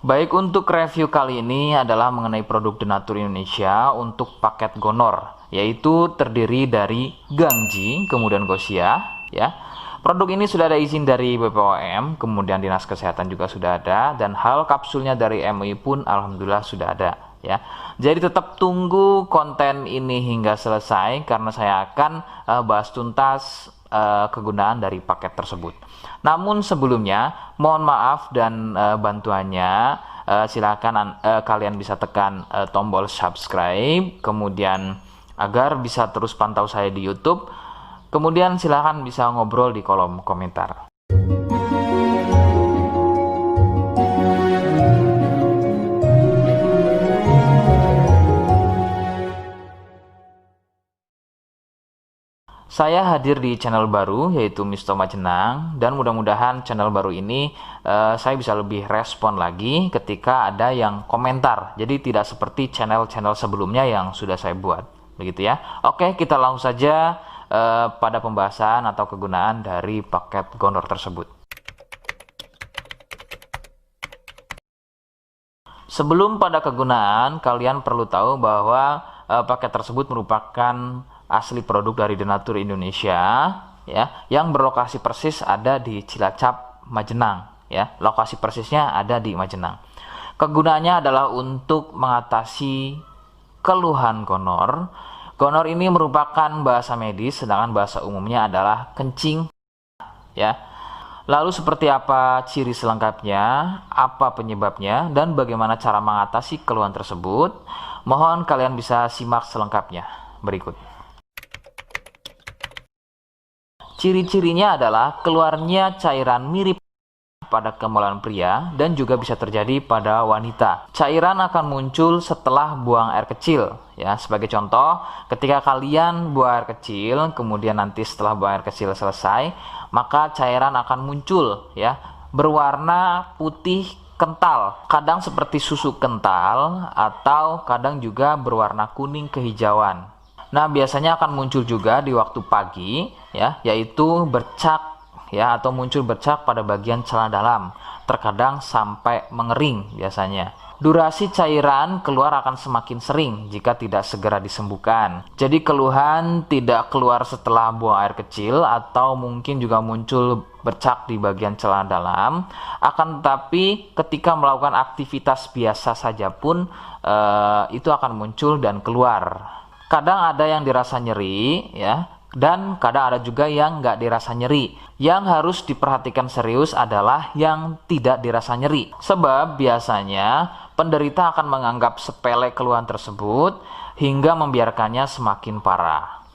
Baik, untuk review kali ini adalah mengenai produk Denatur Indonesia untuk paket Gonor, yaitu terdiri dari Gangji, kemudian Gosia, ya. Produk ini sudah ada izin dari BPOM, kemudian Dinas Kesehatan juga sudah ada, dan hal kapsulnya dari MUI pun alhamdulillah sudah ada, ya. Jadi tetap tunggu konten ini hingga selesai karena saya akan bahas tuntas kegunaan dari paket tersebut. Namun sebelumnya mohon maaf dan bantuannya, silakan kalian bisa tekan tombol subscribe, kemudian agar bisa terus pantau saya di YouTube. Kemudian silakan bisa ngobrol di kolom komentar. Saya hadir di channel baru yaitu Misto Majenang, dan mudah-mudahan channel baru ini saya bisa lebih respon lagi ketika ada yang komentar. Jadi tidak seperti channel-channel sebelumnya yang sudah saya buat, begitu ya. Oke, kita langsung saja pada pembahasan atau kegunaan dari paket Gonor tersebut. Sebelum pada kegunaan, kalian perlu tahu bahwa paket tersebut merupakan asli produk dari Denatur Indonesia, ya, yang berlokasi persis ada di Cilacap, Majenang, ya. Lokasi persisnya ada di Majenang. Kegunaannya adalah untuk mengatasi keluhan gonor. Gonor ini merupakan bahasa medis, sedangkan bahasa umumnya adalah kencing, ya. Lalu seperti apa ciri selengkapnya, apa penyebabnya, dan bagaimana cara mengatasi keluhan tersebut? Mohon kalian bisa simak selengkapnya berikut. Ciri-cirinya adalah keluarnya cairan mirip pada kemaluan pria dan juga bisa terjadi pada wanita. Cairan akan muncul setelah buang air kecil, ya. Sebagai contoh, ketika kalian buang air kecil, kemudian nanti setelah buang air kecil selesai, maka cairan akan muncul, ya, berwarna putih kental, kadang seperti susu kental atau kadang juga berwarna kuning kehijauan. Nah, biasanya akan muncul juga di waktu pagi, ya, yaitu bercak, ya, atau muncul bercak pada bagian celana dalam, terkadang sampai mengering biasanya. Durasi cairan keluar akan semakin sering jika tidak segera disembuhkan. Jadi keluhan tidak keluar setelah buang air kecil atau mungkin juga muncul bercak di bagian celana dalam, akan tetapi ketika melakukan aktivitas biasa saja pun itu akan muncul dan keluar. Kadang ada yang dirasa nyeri, ya, dan kadang ada juga yang nggak dirasa nyeri. Yang harus diperhatikan serius adalah yang tidak dirasa nyeri, sebab biasanya penderita akan menganggap sepele keluhan tersebut hingga membiarkannya semakin parah.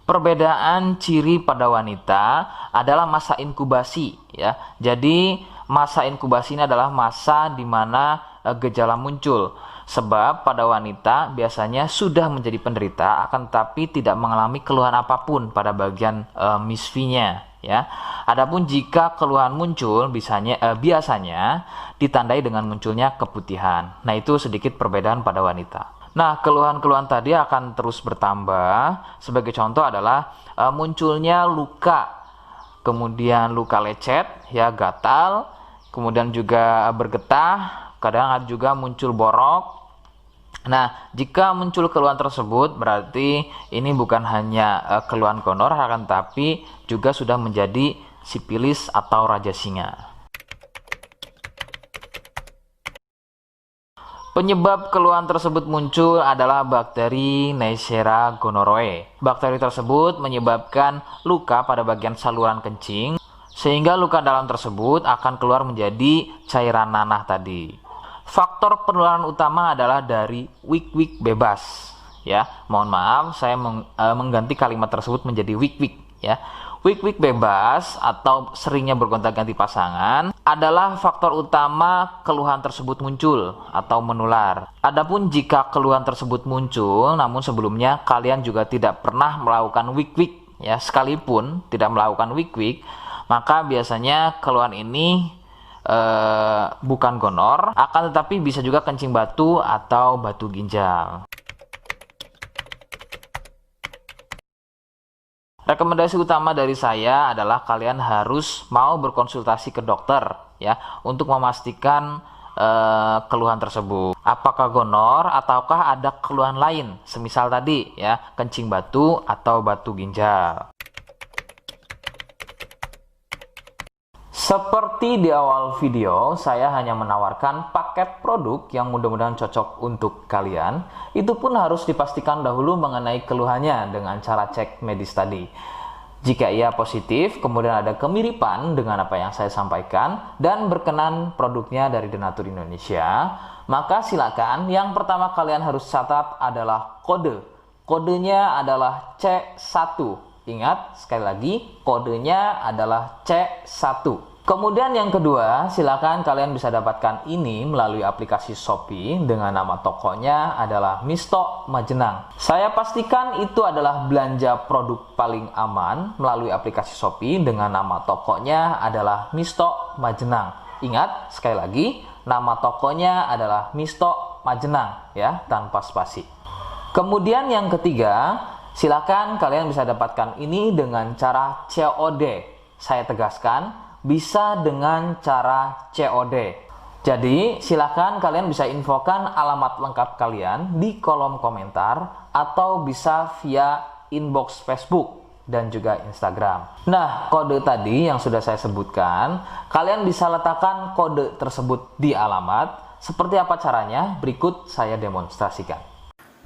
Perbedaan ciri pada wanita adalah masa inkubasi, ya. Jadi masa inkubasi ini adalah masa di mana gejala muncul. Sebab pada wanita biasanya sudah menjadi penderita akan tetapi tidak mengalami keluhan apapun pada bagian misfinya, ya. Adapun jika keluhan muncul biasanya ditandai dengan munculnya keputihan. Nah, itu sedikit perbedaan pada wanita. Nah, keluhan-keluhan tadi akan terus bertambah. Sebagai contoh adalah munculnya luka, kemudian luka lecet, ya, gatal, kemudian juga bergetah, kadang ada juga muncul borok. Nah, jika muncul keluhan tersebut berarti ini bukan hanya keluhan gonor, akan tapi juga sudah menjadi sipilis atau raja singa. Penyebab keluhan tersebut muncul adalah bakteri Neisseria gonorrhoeae. Bakteri tersebut menyebabkan luka pada bagian saluran kencing, sehingga luka dalam tersebut akan keluar menjadi cairan nanah tadi. Faktor penularan utama adalah dari wik-wik bebas, ya. Mohon maaf, saya mengganti kalimat tersebut menjadi wik-wik, ya. Wik-wik bebas atau seringnya bergonta-ganti pasangan adalah faktor utama keluhan tersebut muncul atau menular. Adapun jika keluhan tersebut muncul namun sebelumnya kalian juga tidak pernah melakukan wik-wik, ya, sekalipun tidak melakukan wik-wik, maka biasanya keluhan ini bukan gonor, akan tetapi bisa juga kencing batu atau batu ginjal. Rekomendasi utama dari saya adalah kalian harus mau berkonsultasi ke dokter ya untuk memastikan keluhan tersebut. Apakah gonor ataukah ada keluhan lain, semisal tadi ya, kencing batu atau batu ginjal. Seperti di awal video, saya hanya menawarkan paket produk yang mudah-mudahan cocok untuk kalian. Itu pun harus dipastikan dahulu mengenai keluhannya dengan cara cek medis tadi. Jika ia positif, kemudian ada kemiripan dengan apa yang saya sampaikan dan berkenan produknya dari Denatur Indonesia, maka silakan. Yang pertama kalian harus catat adalah kode. Kodenya adalah C1. Ingat, sekali lagi, kodenya adalah C1. Kemudian yang kedua, silakan kalian bisa dapatkan ini melalui aplikasi Shopee dengan nama tokonya adalah Misto Majenang. Saya pastikan itu adalah belanja produk paling aman melalui aplikasi Shopee dengan nama tokonya adalah Misto Majenang. Ingat, sekali lagi, nama tokonya adalah Misto Majenang ya, tanpa spasi. Kemudian yang ketiga, silakan kalian bisa dapatkan ini dengan cara COD. Saya tegaskan, bisa dengan cara COD. Jadi, silakan kalian bisa infokan alamat lengkap kalian di kolom komentar atau bisa via inbox Facebook dan juga Instagram. Nah, kode tadi yang sudah saya sebutkan, kalian bisa letakkan kode tersebut di alamat. Seperti apa caranya? Berikut saya demonstrasikan.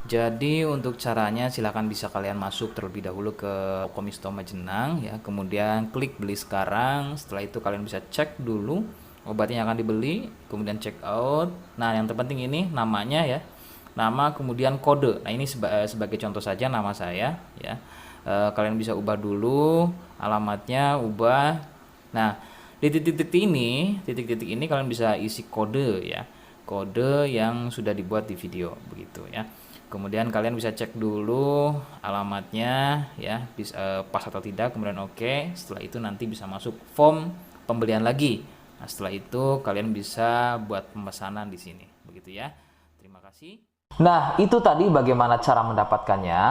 Jadi untuk caranya silahkan bisa kalian masuk terlebih dahulu ke toko Misto Majenang ya, kemudian klik beli sekarang. Setelah itu kalian bisa cek dulu obatnya yang akan dibeli, kemudian check out. Nah yang terpenting ini namanya ya, nama kemudian kode. Nah ini sebagai contoh saja nama saya ya. Kalian bisa ubah dulu alamatnya, ubah. Nah di titik-titik ini kalian bisa isi kode ya, kode yang sudah dibuat di video begitu ya. Kemudian kalian bisa cek dulu alamatnya ya, bisa pas atau tidak, kemudian oke. Setelah itu nanti bisa masuk form pembelian lagi. Nah, setelah itu kalian bisa buat pemesanan di sini. Begitu ya. Terima kasih. Nah, itu tadi bagaimana cara mendapatkannya.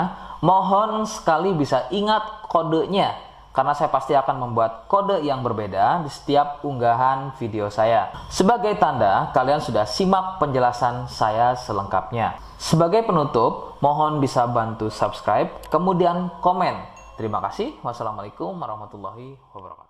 Mohon sekali bisa ingat kodenya, karena saya pasti akan membuat kode yang berbeda di setiap unggahan video saya. Sebagai tanda, kalian sudah simak penjelasan saya selengkapnya. Sebagai penutup, mohon bisa bantu subscribe, kemudian komen. Terima kasih. Wassalamualaikum warahmatullahi wabarakatuh.